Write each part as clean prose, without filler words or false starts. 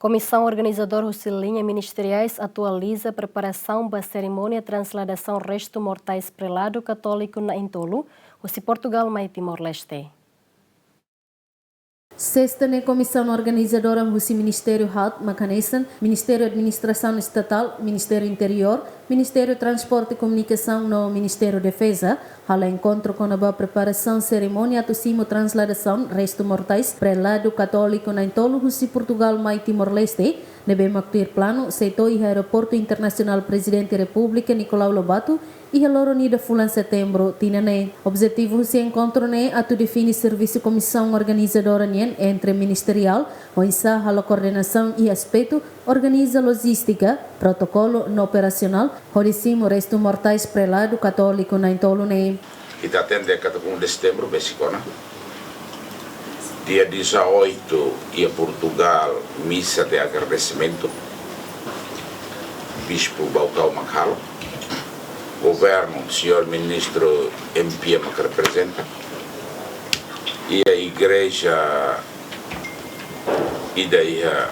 Komisaun organizadora husi liña Ministériais atualiza preparasaun da serimonia transladasaun restu mortais preladu Katóliku na Intolu, husi Portugal mai Timor-Leste. Sexta ne Komisaun organizadora husi Ministério Halt, Macanesan, Ministério Administração Estatal, Ministério Interior, Ministério Transporte e Comunicação no Ministério Defesa, hala encontro com a preparação cerimônia atualiaza transladasaun restu mortais preladu Katóliku na Intolu husi Portugal mai Timor-Leste, nebe maktir plano seito e aeroporto internacional Presidente República Nicolau Lobato e loro nida fulan setembro tinane. Objetivo husi encontro ne atu define serviço comissão organizadora nien entre ministerial, oisa hala coordenação e aspecto organiza logística, protocolo no operacional, hodicimo restu mortais preladu Katóliku na Intolu ne. Kita atende 1 de setembro, Besicona. Dia 18, ia Portugal, missa de agradecimento. Bispo Balcão Macalo. Governo, senhor ministro MP que representa. E a igreja e daí a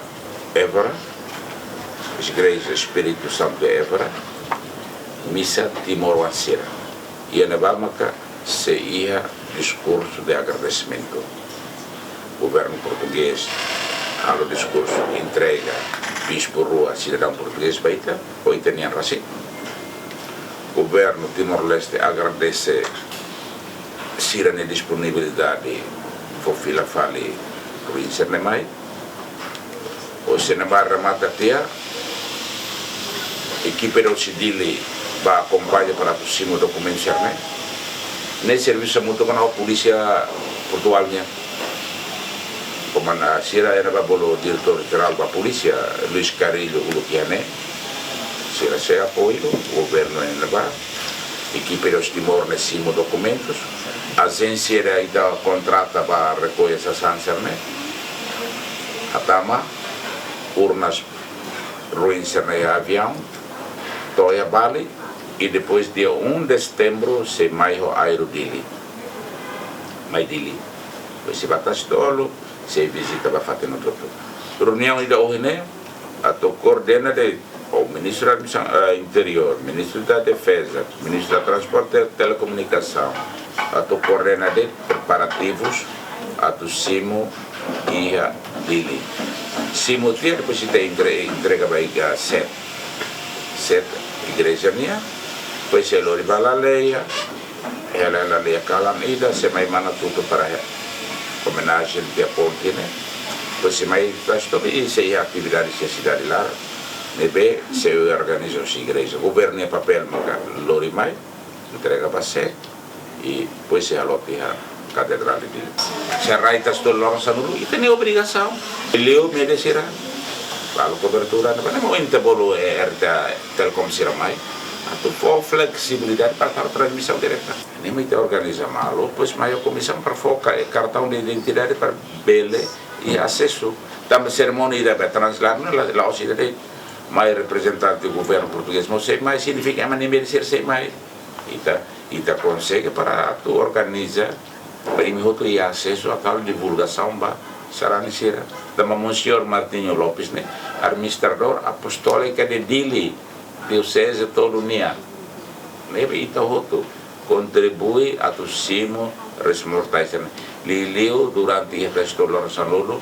Évora, a igreja Espírito Santo de Évora, missa Timor-Leste. E na Bamaca se ia discurso de agradecimento. O governo português, ao discurso, entrega bispo rua, cidadão português, baita, ou italiano assim. O governo Timor-Leste agradece a disponibilidade for fila fali província de Mai. O Senebar Ramata Tia, equipe do Cidili vai acompanhar para o documento nesse serviço muito com a polícia portuália. Como na Sira era o diretor geral da polícia, Luís Carilho Uluquiane. Sira se apoio, o governo em Neba, equipe dos Timor-Leste documentos, a agência ainda contrata para recolher essas answers, a Tama, urnas ruins no avião, toia Bali, e depois dia 1 de setembro se mai o aerodili. Mai dili. Pois se batas tolo, se visita para fazer no doutor. Reunião ainda hoje, né? A to coordena de o Ministro da Interior, Ministro da Defesa, Ministro da Transporte e Telecomunicação, a to coordena de preparativos, a to Simo e a Dili. Simo dia depois se entrega para sete igreja minha, depois se lori vai a leia, ela é a leia calamida, se mai mana tudo para homenagem de ponte, né? Depois se mai faz tudo e se a atividade da cidade lá. Nebe se organiza a igreja, o governo é papel, mas lori mai, entrega para ser e depois se alote a catedral de se raita sto loro sanulu e tem obrigação. Ele o merecerá. Falo cobertura, não é muito bolo erta telecom sira mai. Tu for flexibilidade para a transmissão direta. Nem muito organiza malo, pois mais a comissão para focar cartão de identidade para bele e acesso. Também cerimônia da translar lá o cidade mais representante do governo português, não sei mais significa mas nem merecer sei mais. E tá consegue para tu organizar para imitar e acesso a tal divulgação ba saranicira. Também o senhor Martinho Lopes, né, administrador apostólico de Dili, diocese todo dia. Nebe itahoto contribui a tu simo restu mortais. Liliu durante o resto do ano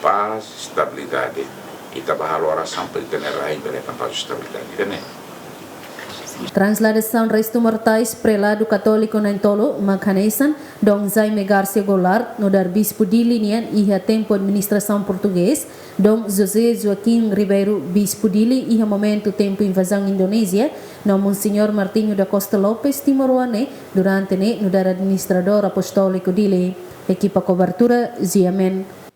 paz, estabilidade. E trabalhar a oração para ter a paz e estabilidade. Transladasaun restu mortais preladu Katóliku na Intolu, Macanesan, dong Jaime Garcia Goulart, no dar bispo Dili nian iha tempo administração português, dong José Joaquim Ribeiro, bispo Dili iha momento tempo invasão Indonésia, no Monsenhor Martinho da Costa Lopes, Timor-Leste, durante no dar administrador apostólico Dili. Equipa cobertura, Ziamen.